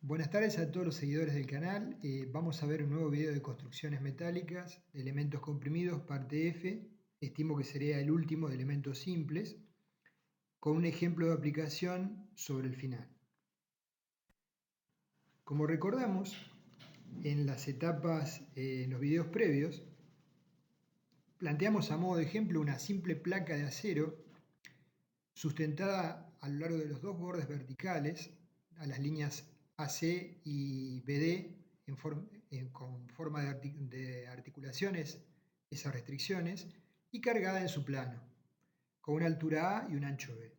Buenas tardes a todos los seguidores del canal. Vamos a ver un nuevo video de construcciones metálicas, de elementos comprimidos, parte F. Estimo que sería el último de elementos simples, con un ejemplo de aplicación sobre el final. Como recordamos, en las etapas, en los videos previos, planteamos a modo de ejemplo una simple placa de acero sustentada a lo largo de los dos bordes verticales, a las líneas AC y BD con forma de articulaciones, esas restricciones, y cargada en su plano, con una altura A y un ancho B.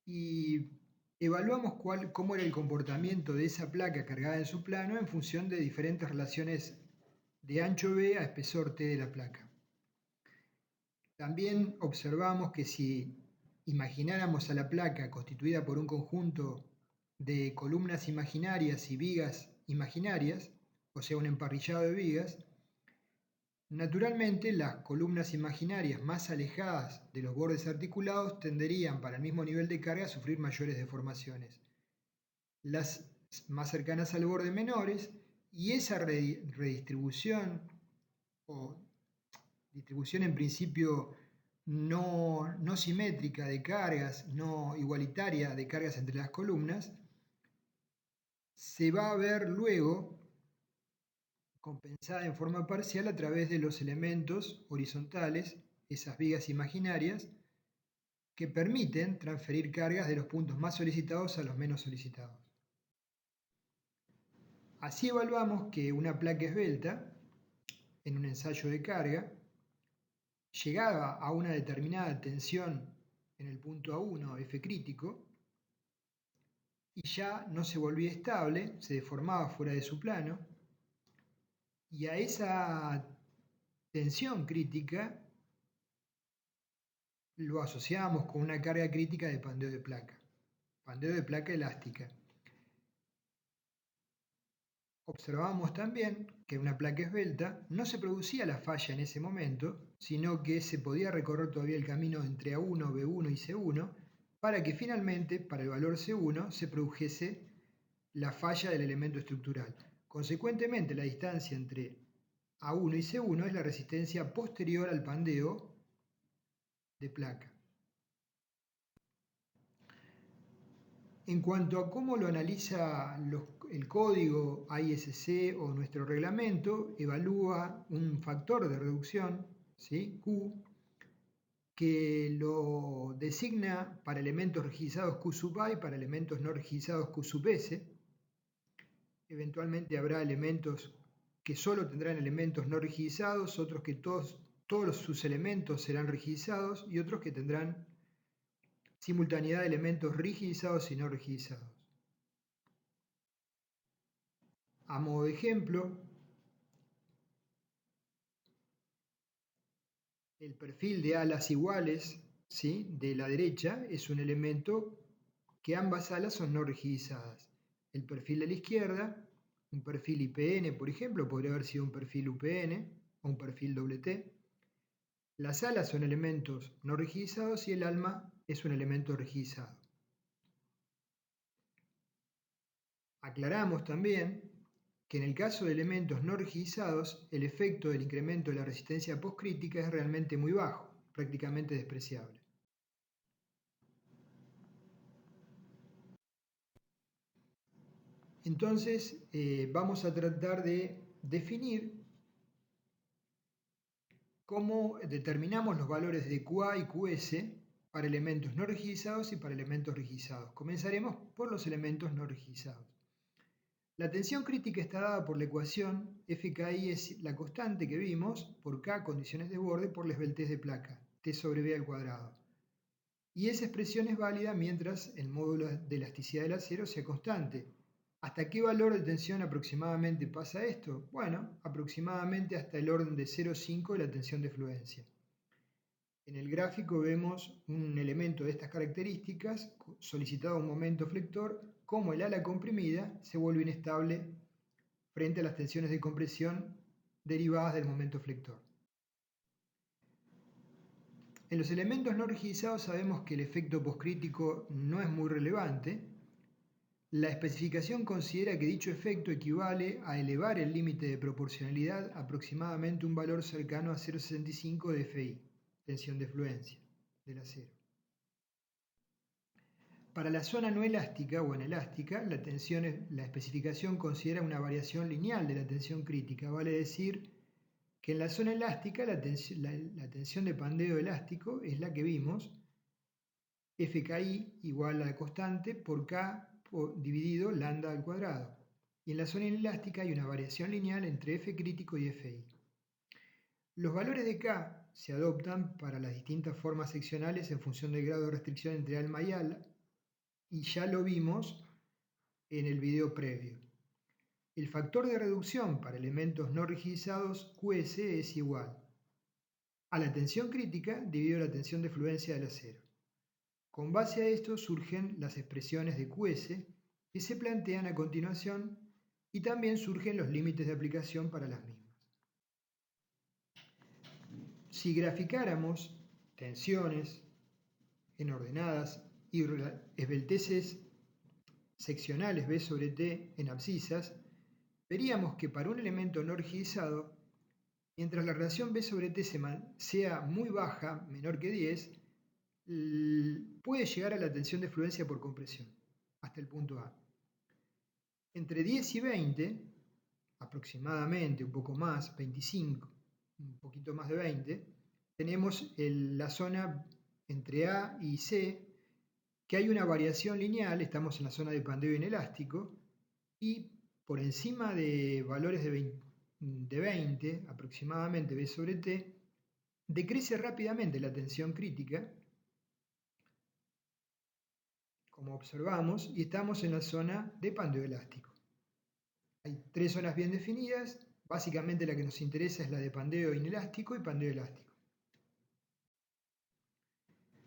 Y evaluamos cómo era el comportamiento de esa placa cargada en su plano en función de diferentes relaciones de ancho B a espesor T de la placa. También observamos que si imagináramos a la placa constituida por un conjunto de columnas imaginarias y vigas imaginarias, o sea, un emparrillado de vigas, naturalmente las columnas imaginarias más alejadas de los bordes articulados tenderían para el mismo nivel de carga a sufrir mayores deformaciones. Las más cercanas al borde menores, y esa redistribución o distribución en principio no simétrica de cargas, no igualitaria de cargas entre las columnas, se va a ver luego compensada en forma parcial a través de los elementos horizontales, esas vigas imaginarias, que permiten transferir cargas de los puntos más solicitados a los menos solicitados. Así evaluamos que una placa esbelta, en un ensayo de carga, llegaba a una determinada tensión en el punto A1, F crítico, y ya no se volvía estable, se deformaba fuera de su plano, y a esa tensión crítica lo asociábamos con una carga crítica de pandeo de placa elástica. Observábamos también que en una placa esbelta no se producía la falla en ese momento, sino que se podía recorrer todavía el camino entre A1, B1 y C1 para que finalmente, para el valor C1, se produjese la falla del elemento estructural. Consecuentemente, la distancia entre A1 y C1 es la resistencia posterior al pandeo de placa. En cuanto a cómo lo analiza el código AISC o nuestro reglamento, evalúa un factor de reducción, ¿sí? Q, que lo designa para elementos rigidizados Q sub A y para elementos no rigidizados Q sub S. Eventualmente habrá elementos que solo tendrán elementos no rigidizados, otros que todos sus elementos serán rigidizados y otros que tendrán simultaneidad de elementos rigidizados y no rigidizados. A modo de ejemplo, el perfil de alas iguales, ¿sí?, de la derecha es un elemento que ambas alas son no rigidizadas. El perfil de la izquierda, un perfil IPN, por ejemplo, podría haber sido un perfil UPN o un perfil WT. Las alas son elementos no rigidizados y el alma es un elemento rigidizado. Aclaramos también que en el caso de elementos no rigidizados, el efecto del incremento de la resistencia postcrítica es realmente muy bajo, prácticamente despreciable. Entonces, vamos a tratar de definir cómo determinamos los valores de QA y QS para elementos no rigidizados y para elementos rigidizados. Comenzaremos por los elementos no rigidizados. La tensión crítica está dada por la ecuación FKI es la constante que vimos por K condiciones de borde por la esbeltez de placa, T sobre B al cuadrado. Y esa expresión es válida mientras el módulo de elasticidad del acero sea constante. ¿Hasta qué valor de tensión aproximadamente pasa esto? Bueno, aproximadamente hasta el orden de 0,5 de la tensión de fluencia. En el gráfico vemos un elemento de estas características solicitado a un momento flector, como el ala comprimida se vuelve inestable frente a las tensiones de compresión derivadas del momento flector. En los elementos no rigidizados sabemos que el efecto postcrítico no es muy relevante, La especificación considera que dicho efecto equivale a elevar el límite de proporcionalidad aproximadamente un valor cercano a 0,65 de Fi, tensión de fluencia del acero. Para la zona no elástica o anelástica, la especificación considera una variación lineal de la tensión crítica, vale decir que en la zona elástica la tensión de pandeo elástico es la que vimos, FKI igual a la constante por K dividido lambda al cuadrado. Y en la zona inelástica hay una variación lineal entre F crítico y FI. Los valores de K se adoptan para las distintas formas seccionales en función del grado de restricción entre alma y ala, y ya lo vimos en el video previo. El factor de reducción para elementos no rigidizados QS es igual a la tensión crítica dividido la tensión de fluencia del acero. Con base a esto surgen las expresiones de QS que se plantean a continuación y también surgen los límites de aplicación para las mismas. Si graficáramos tensiones en ordenadas y esbelteces seccionales B sobre T en abscisas, veríamos que para un elemento no rigidizado, mientras la relación B sobre T sea muy baja, menor que 10, puede llegar a la tensión de fluencia por compresión, hasta el punto A. Entre 10 y 20, aproximadamente, un poco más, 25, un poquito más de 20, tenemos la zona entre A y C, que hay una variación lineal, estamos en la zona de pandeo inelástico, y por encima de valores de 20, aproximadamente B sobre T, decrece rápidamente la tensión crítica, como observamos, y estamos en la zona de pandeo elástico. Hay tres zonas bien definidas, básicamente la que nos interesa es la de pandeo inelástico y pandeo elástico.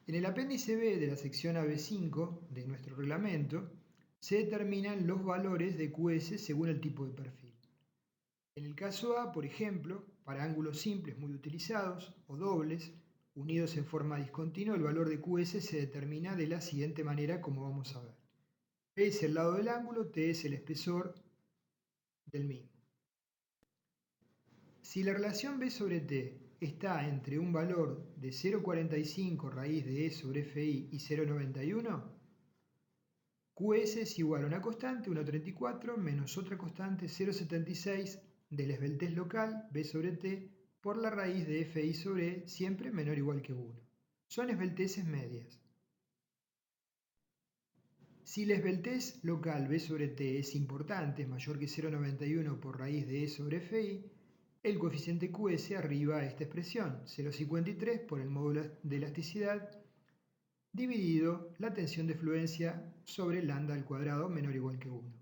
En el apéndice B de la sección AB5 de nuestro reglamento se determinan los valores de QS según el tipo de perfil. En el caso A, por ejemplo, para ángulos simples muy utilizados o dobles, unidos en forma discontinua, el valor de QS se determina de la siguiente manera, como vamos a ver. P es el lado del ángulo, T es el espesor del mismo. Si la relación B sobre T está entre un valor de 0,45 raíz de E sobre FI y 0,91, QS es igual a una constante, 1,34, menos otra constante, 0,76, de la esbeltez local, B sobre T, por la raíz de FI sobre E, siempre menor o igual que 1. Son esbelteces medias. Si la esbeltez local B sobre T es importante, es mayor que 0,91 por raíz de E sobre FI, el coeficiente QS arriba a esta expresión, 0,53 por el módulo de elasticidad, dividido la tensión de fluencia sobre lambda al cuadrado menor o igual que 1.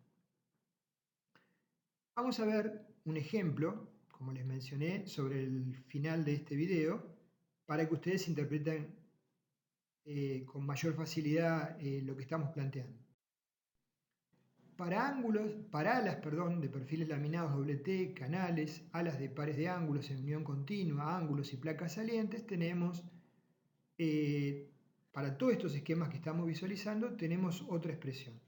Vamos a ver un ejemplo, como les mencioné, sobre el final de este video, para que ustedes interpreten con mayor facilidad lo que estamos planteando. Para alas de perfiles laminados T, canales, alas de pares de ángulos en unión continua, ángulos y placas salientes, tenemos, para todos estos esquemas que estamos visualizando, tenemos otra expresión.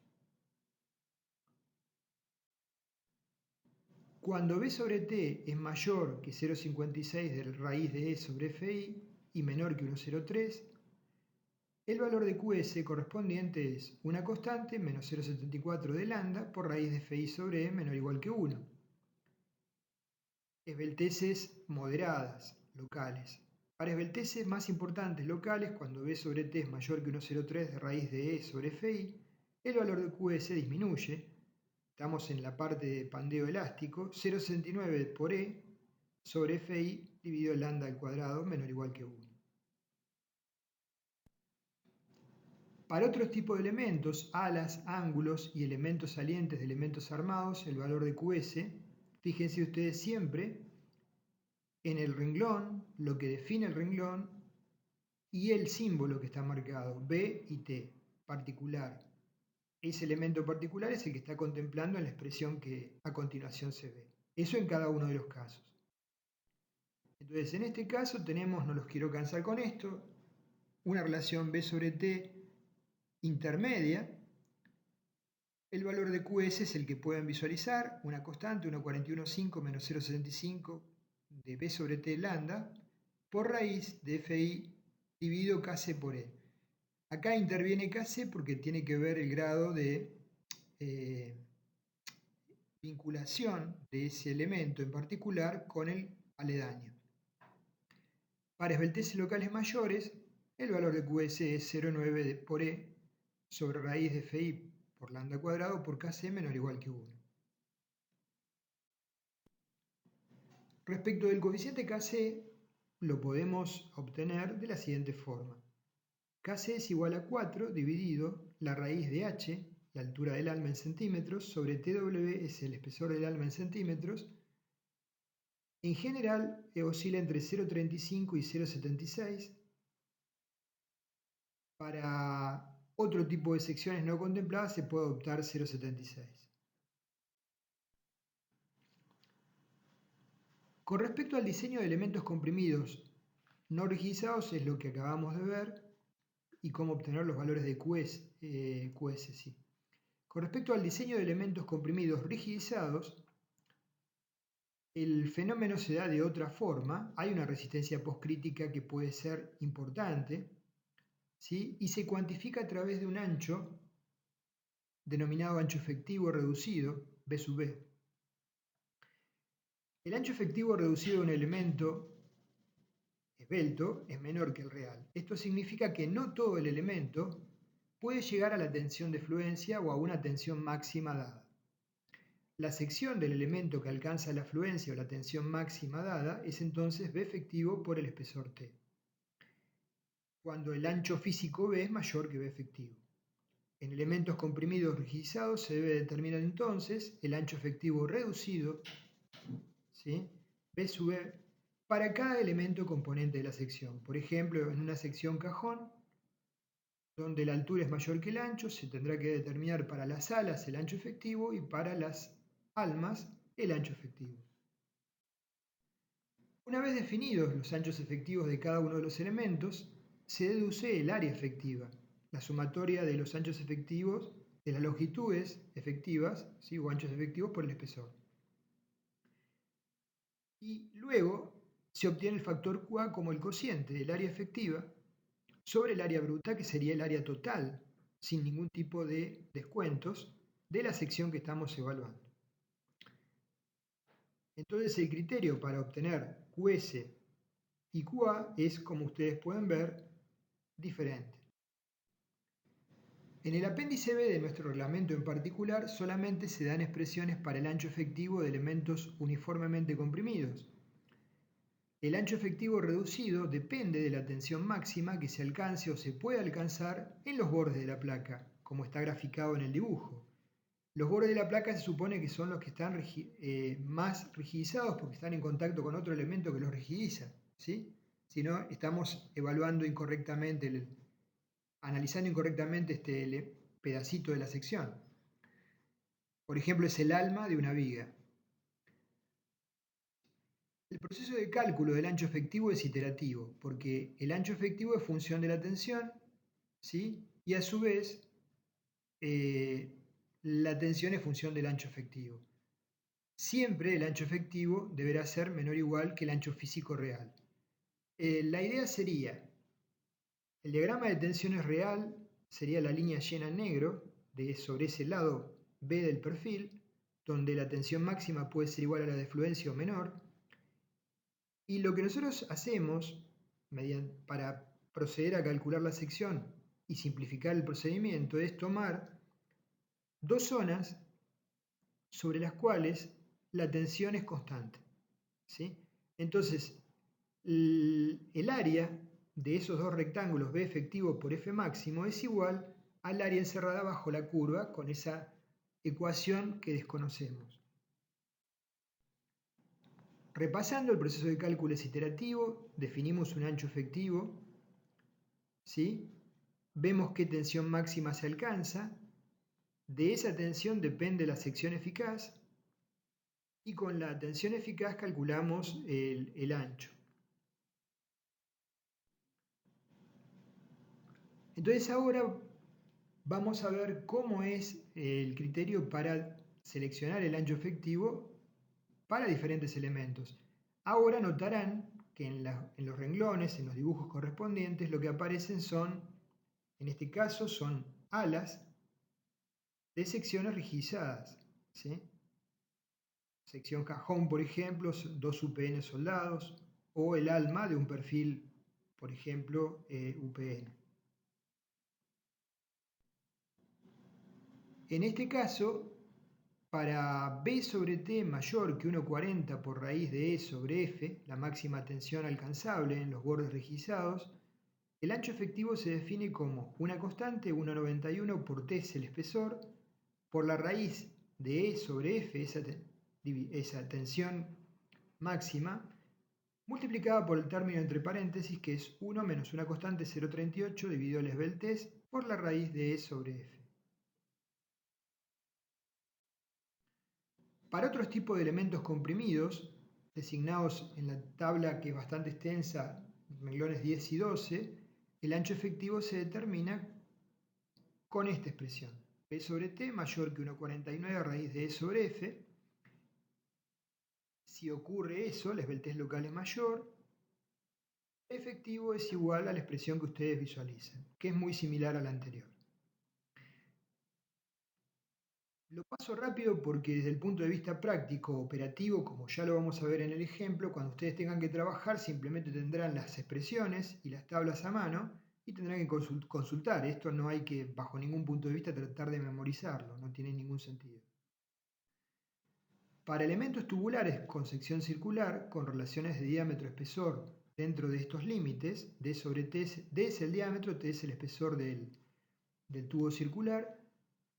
Cuando B sobre T es mayor que 0,56 de raíz de E sobre FI y menor que 1,03, el valor de QS correspondiente es una constante menos 0,74 de lambda por raíz de FI sobre E menor o igual que 1. Esbelteces moderadas, locales. Para esbelteces más importantes locales, cuando B sobre T es mayor que 1,03 de raíz de E sobre FI, el valor de QS disminuye. Estamos en la parte de pandeo elástico, 0,69 por E sobre FI dividido lambda al cuadrado menor o igual que 1. Para otros tipos de elementos, alas, ángulos y elementos salientes de elementos armados, el valor de QS, fíjense ustedes siempre en el renglón, lo que define el renglón y el símbolo que está marcado, B y T, particular. Ese elemento particular es el que está contemplando en la expresión que a continuación se ve. Eso en cada uno de los casos. Entonces, en este caso tenemos, no los quiero cansar con esto, una relación B sobre T intermedia, El valor de QS es el que pueden visualizar, una constante, 1,41,5 menos 0,75 de B sobre T lambda, por raíz de FI dividido Kc por E. Acá interviene Kc porque tiene que ver el grado de vinculación de ese elemento en particular con el aledaño. Para esbelteces locales mayores, el valor de QS es 0,9 por E sobre raíz de FI por lambda cuadrado por Kc menor o igual que 1. Respecto del coeficiente Kc, lo podemos obtener de la siguiente forma. Kc es igual a 4 dividido la raíz de h, la altura del alma en centímetros, sobre Tw es el espesor del alma en centímetros. En general oscila entre 0,35 y 0,76. Para otro tipo de secciones no contempladas se puede adoptar 0,76. Con respecto al diseño de elementos comprimidos no rigidizados, es lo que acabamos de ver, y cómo obtener los valores de QS. Sí. Con respecto al diseño de elementos comprimidos rigidizados, el fenómeno se da de otra forma. Hay una resistencia postcrítica que puede ser importante, ¿sí? Y se cuantifica a través de un ancho denominado ancho efectivo reducido, B sub B. El ancho efectivo reducido de un elemento esbelto es menor que el real. Esto significa que no todo el elemento puede llegar a la tensión de fluencia o a una tensión máxima dada. La sección del elemento que alcanza la fluencia o la tensión máxima dada es entonces B efectivo por el espesor T, cuando el ancho físico B es mayor que B efectivo. En elementos comprimidos rigidizados se debe determinar entonces el ancho efectivo reducido, ¿sí? B sub B, para cada elemento componente de la sección. Por ejemplo, en una sección cajón, donde la altura es mayor que el ancho, se tendrá que determinar para las alas el ancho efectivo y para las almas el ancho efectivo. Una vez definidos los anchos efectivos de cada uno de los elementos, se deduce el área efectiva, la sumatoria de los anchos efectivos de las longitudes efectivas, ¿sí? O anchos efectivos por el espesor. Y luego se obtiene el factor QA como el cociente del área efectiva sobre el área bruta, que sería el área total, sin ningún tipo de descuentos, de la sección que estamos evaluando. Entonces el criterio para obtener QS y QA es, como ustedes pueden ver, diferente. En el apéndice B de nuestro reglamento en particular solamente se dan expresiones para el ancho efectivo de elementos uniformemente comprimidos. El ancho efectivo reducido depende de la tensión máxima que se alcance o se puede alcanzar en los bordes de la placa, como está graficado en el dibujo. Los bordes de la placa se supone que son los que están más rigidizados porque están en contacto con otro elemento que los rigidiza, ¿sí? Si no, estamos evaluando incorrectamente, analizando incorrectamente este pedacito de la sección. Por ejemplo, es el alma de una viga. El proceso de cálculo del ancho efectivo es iterativo, porque el ancho efectivo es función de la tensión, ¿sí? Y a su vez, la tensión es función del ancho efectivo. Siempre el ancho efectivo deberá ser menor o igual que el ancho físico real. La idea sería, el diagrama de tensiones real sería la línea llena en negro sobre ese lado B del perfil, donde la tensión máxima puede ser igual a la de fluencia o menor. Y lo que nosotros hacemos para proceder a calcular la sección y simplificar el procedimiento es tomar dos zonas sobre las cuales la tensión es constante, ¿sí? Entonces, el área de esos dos rectángulos B efectivo por F máximo es igual al área encerrada bajo la curva con esa ecuación que desconocemos. Repasando, el proceso de cálculo es iterativo, definimos un ancho efectivo, ¿sí? Vemos qué tensión máxima se alcanza, de esa tensión depende la sección eficaz, y con la tensión eficaz calculamos el ancho. Entonces ahora vamos a ver cómo es el criterio para seleccionar el ancho efectivo para diferentes elementos. Ahora notarán que en los renglones, en los dibujos correspondientes, lo que aparecen son, en este caso, son alas de secciones rigidizadas, ¿sí? Sección cajón, por ejemplo, 2 UPN soldados, o el alma de un perfil, por ejemplo, UPN. En este caso, para B sobre T mayor que 1,40 por raíz de E sobre F, la máxima tensión alcanzable en los bordes rigidizados, el ancho efectivo se define como una constante 1,91 por T es el espesor, por la raíz de E sobre F, esa tensión máxima, multiplicada por el término entre paréntesis que es 1 menos una constante 0,38 dividido el esbeltez por la raíz de E sobre F. Para otros tipos de elementos comprimidos, designados en la tabla que es bastante extensa, renglones 10 y 12, el ancho efectivo se determina con esta expresión. P sobre T mayor que 1,49 a raíz de E sobre F. Si ocurre eso, la esbeltez local es mayor, efectivo es igual a la expresión que ustedes visualizan, que es muy similar a la anterior. Lo paso rápido porque desde el punto de vista práctico, operativo, como ya lo vamos a ver en el ejemplo, cuando ustedes tengan que trabajar simplemente tendrán las expresiones y las tablas a mano y tendrán que consultar. Esto no hay que, bajo ningún punto de vista, tratar de memorizarlo, no tiene ningún sentido. Para elementos tubulares con sección circular, con relaciones de diámetro-espesor dentro de estos límites, D sobre T, D es el diámetro, T es el espesor del tubo circular,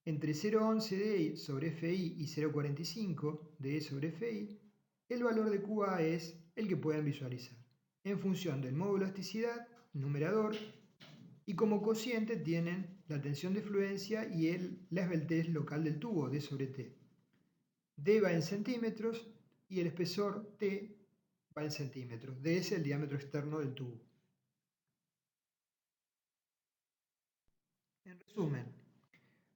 entre 0,11 de sobre FI y 0,45 de E sobre FI, el valor de QA es el que pueden visualizar, en función del módulo de elasticidad, numerador, y como cociente tienen la tensión de fluencia y la esbeltez local del tubo, D sobre T. D va en centímetros y el espesor T va en centímetros. D es el diámetro externo del tubo. En resumen,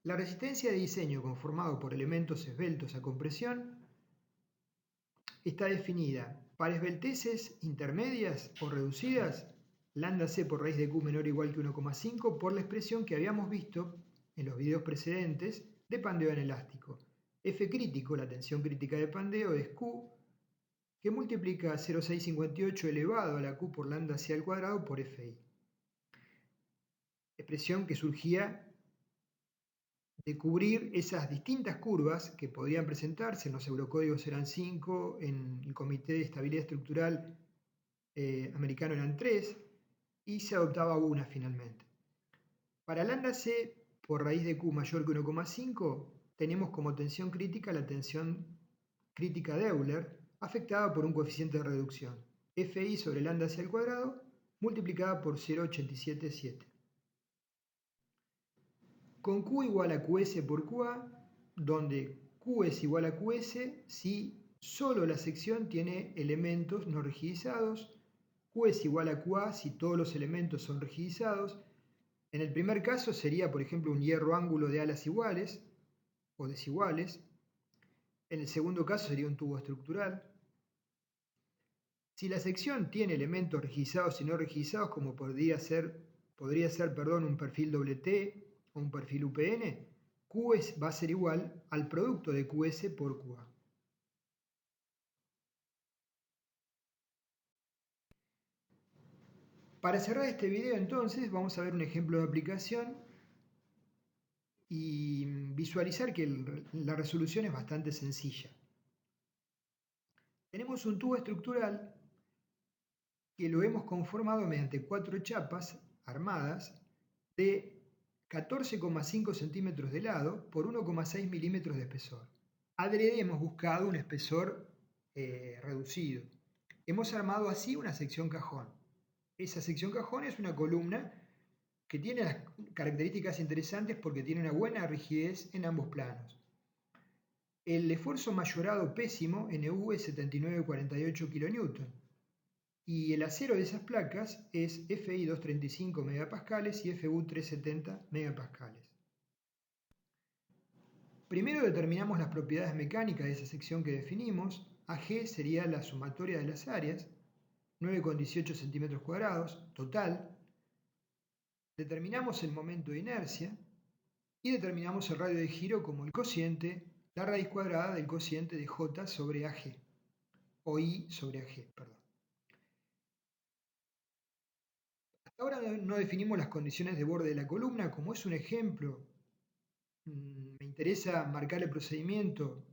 la resistencia de diseño conformado por elementos esbeltos a compresión está definida para esbelteces intermedias o reducidas, lambda c por raíz de q menor o igual que 1,5 por la expresión que habíamos visto en los videos precedentes de pandeo en elástico. F crítico, la tensión crítica de pandeo, es q, que multiplica 0,658 elevado a la q por lambda c al cuadrado por fi. Expresión que surgía de cubrir esas distintas curvas que podían presentarse, en los eurocódigos eran 5, en el Comité de Estabilidad Estructural americano eran 3, y se adoptaba una finalmente. Para lambda c por raíz de q mayor que 1,5, tenemos como tensión crítica la tensión crítica de Euler, afectada por un coeficiente de reducción, fi sobre lambda c al cuadrado, multiplicada por 0,877. Con Q igual a QS por QA, donde Q es igual a QS si solo la sección tiene elementos no rigidizados, Q es igual a QA si todos los elementos son rigidizados. En el primer caso sería, por ejemplo, un hierro ángulo de alas iguales o desiguales. En el segundo caso sería un tubo estructural. Si la sección tiene elementos rigidizados y no rigidizados, como podría ser un perfil T o un perfil UPN, QS va a ser igual al producto de QS por QA. Para cerrar este video entonces vamos a ver un ejemplo de aplicación y visualizar que la resolución es bastante sencilla. Tenemos un tubo estructural que lo hemos conformado mediante 4 chapas armadas de 14,5 centímetros de lado por 1,6 milímetros de espesor. Adrede hemos buscado un espesor reducido. Hemos armado así una sección cajón. Esa sección cajón es una columna que tiene las características interesantes porque tiene una buena rigidez en ambos planos. El esfuerzo mayorado pésimo, NU, es 79,48 kN y el acero de esas placas es FI 235 MPa y FU 370 MPa. Primero determinamos las propiedades mecánicas de esa sección que definimos. AG sería la sumatoria de las áreas, 9,18 centímetros cuadrados, total. Determinamos el momento de inercia y determinamos el radio de giro como el cociente, la raíz cuadrada del cociente de J sobre AG, o I sobre AG, perdón. Hasta ahora no definimos las condiciones de borde de la columna. Como es un ejemplo, me interesa marcar el procedimiento.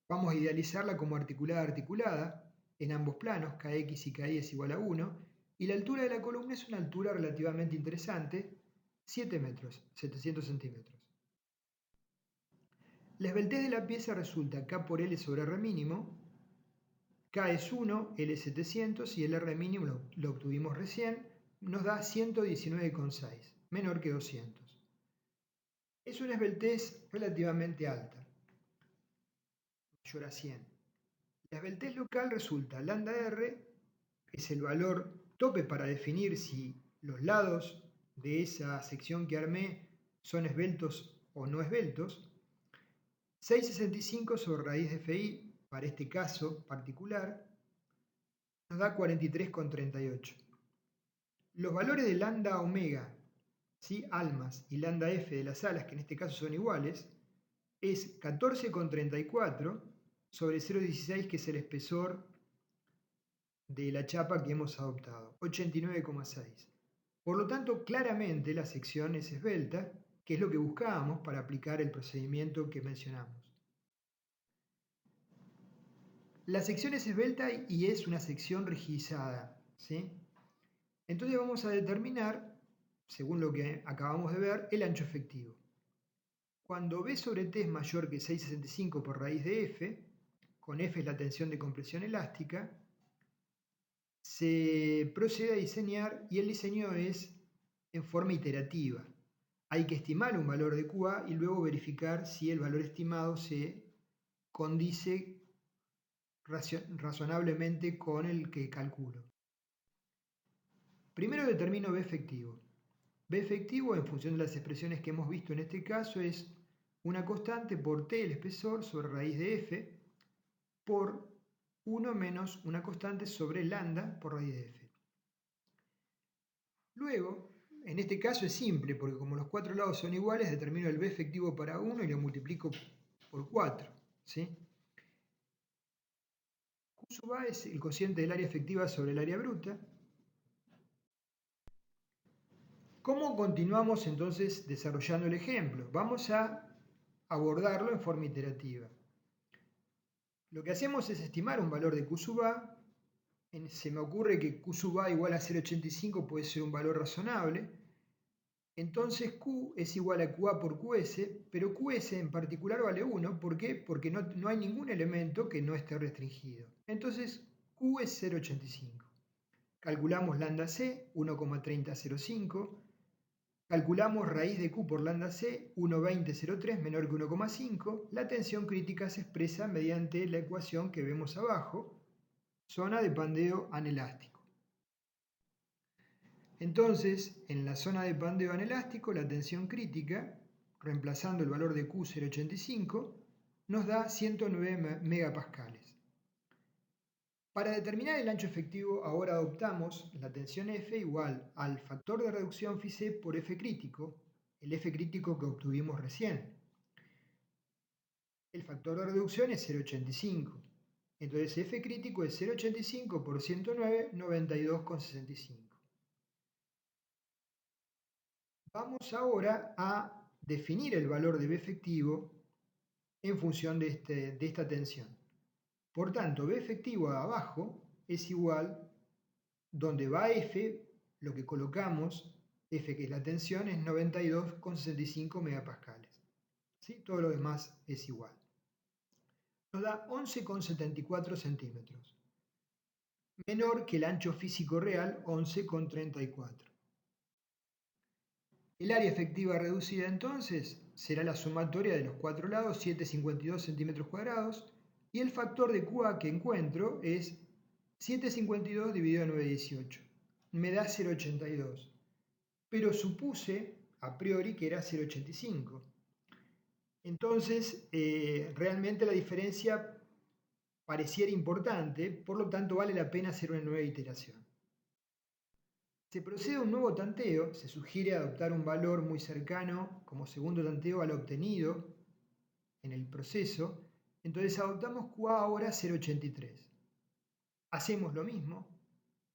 Vamos a idealizarla como articulada en ambos planos, Kx y Ky es igual a 1, y la altura de la columna es una altura relativamente interesante, 7 metros, 700 centímetros. La esbeltez de la pieza resulta K por L sobre R mínimo. K es 1, L es 700 y el R mínimo lo obtuvimos recién, nos da 119,6, menor que 200. Es una esbeltez relativamente alta, mayor a 100. La esbeltez local resulta lambda R, es el valor tope para definir si los lados de esa sección que armé son esbeltos o no esbeltos. 6,65 sobre raíz de Fi, para este caso particular, nos da 43,38. Los valores de lambda omega, ¿sí? Almas, y lambda F de las alas, que en este caso son iguales, es 14,34 sobre 0,16, que es el espesor de la chapa que hemos adoptado, 89,6. Por lo tanto, claramente la sección es esbelta, que es lo que buscábamos para aplicar el procedimiento que mencionamos. La sección es esbelta y es una sección rigidizada, ¿sí? Entonces vamos a determinar, según lo que acabamos de ver, el ancho efectivo. Cuando B sobre T es mayor que 6,65 por raíz de F, con F es la tensión de compresión elástica, se procede a diseñar y el diseño es en forma iterativa. Hay que estimar un valor de QA y luego verificar si el valor estimado se condice razonablemente con el que calculo. Primero determino B efectivo. B efectivo, en función de las expresiones que hemos visto en este caso, es una constante por T, el espesor, sobre raíz de F, por 1 menos una constante sobre lambda por raíz de F. Luego, en este caso es simple, porque como los cuatro lados son iguales, determino el B efectivo para 1 y lo multiplico por 4, ¿sí? Q sub A es el cociente del área efectiva sobre el área bruta. ¿Cómo continuamos entonces desarrollando el ejemplo? Vamos a abordarlo en forma iterativa. Lo que hacemos es estimar un valor de Q sub A. Se me ocurre que Q sub A igual a 0,85 puede ser un valor razonable. Entonces Q es igual a QA por QS, pero QS en particular vale 1. ¿Por qué? Porque no hay ningún elemento que no esté restringido. Entonces Q es 0,85. Calculamos lambda C, 1,3005. Calculamos raíz de Q por lambda C, 1,2003 menor que 1,5. La tensión crítica se expresa mediante la ecuación que vemos abajo, zona de pandeo anelástico. Entonces, en la zona de pandeo anelástico, la tensión crítica, reemplazando el valor de Q 0,85, nos da 109 megapascales. Para determinar el ancho efectivo, ahora adoptamos la tensión F igual al factor de reducción Φc por F crítico, el F crítico que obtuvimos recién. El factor de reducción es 0,85. Entonces F crítico es 0,85 por 109, 92,65. Vamos ahora a definir el valor de B efectivo en función de esta tensión. Por tanto, B efectivo abajo es igual, donde va F, lo que colocamos, F que es la tensión, es 92,65 megapascales. ¿Sí? Todo lo demás es igual. Nos da 11,74 centímetros, menor que el ancho físico real, 11,34. El área efectiva reducida entonces será la sumatoria de los cuatro lados, 7,52 centímetros cuadrados, y el factor de QA que encuentro es 7,52 dividido en 9,18. Me da 0,82, pero supuse a priori que era 0,85. Entonces, realmente la diferencia pareciera importante, por lo tanto vale la pena hacer una nueva iteración. Se procede a un nuevo tanteo, se sugiere adoptar un valor muy cercano como segundo tanteo al obtenido en el proceso, entonces adoptamos QA ahora 0,83. Hacemos lo mismo,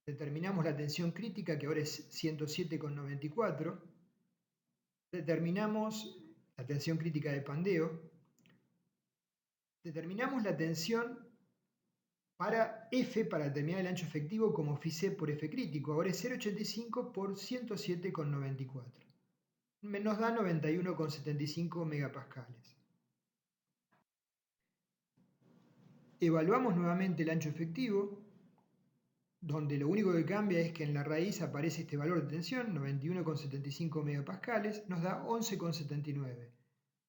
determinamos la tensión crítica que ahora es 107,94, determinamos la tensión crítica de pandeo, determinamos la tensión para F para determinar el ancho efectivo como Φc por F crítico, ahora es 0,85 por 107,94. Nos da 91,75 megapascales. Evaluamos nuevamente el ancho efectivo, donde lo único que cambia es que en la raíz aparece este valor de tensión, 91,75 megapascales, nos da 11,79,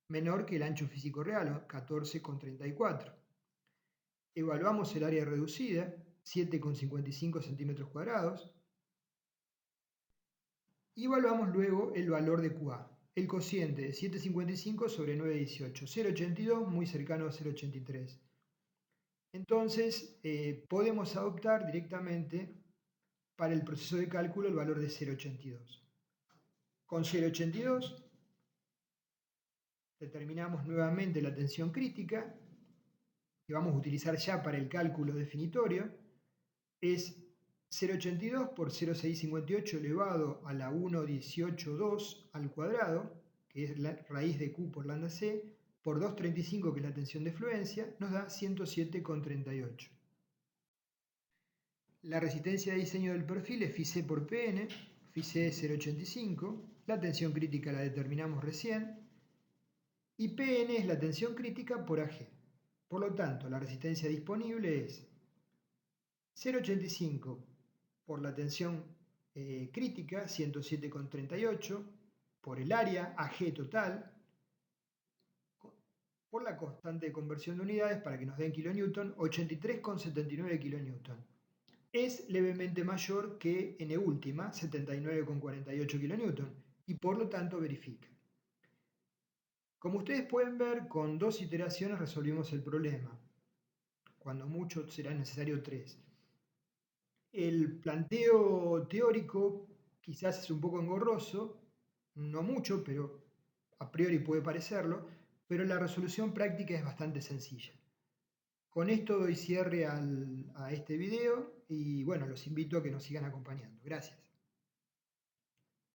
menor que el ancho físico real, 14,34. Evaluamos el área reducida, 7,55 centímetros cuadrados, y evaluamos luego el valor de QA, el cociente de 7,55 sobre 9,18, 0,82 muy cercano a 0,83. Entonces, podemos adoptar directamente para el proceso de cálculo el valor de 0,82. Con 0,82 determinamos nuevamente la tensión crítica que vamos a utilizar ya para el cálculo definitorio. Es 0,82 por 0,658 elevado a la 1,182 al cuadrado, que es la raíz de Q por lambda C, por 2,35, que es la tensión de fluencia, nos da 107,38. La resistencia de diseño del perfil es Φc por Pn, Φc es 0,85, la tensión crítica la determinamos recién, y Pn es la tensión crítica por Ag. Por lo tanto, la resistencia disponible es 0,85 por la tensión crítica, 107,38, por el área Ag total, por la constante de conversión de unidades para que nos den kilonewton, 83,79 kilonewton. Es levemente mayor que N última, 79,48 kN, y por lo tanto verifica. Como ustedes pueden ver, con 2 iteraciones resolvimos el problema. Cuando mucho será necesario 3. El planteo teórico quizás es un poco engorroso, no mucho, pero a priori puede parecerlo, pero la resolución práctica es bastante sencilla. Con esto doy cierre a este video y bueno, los invito a que nos sigan acompañando. Gracias.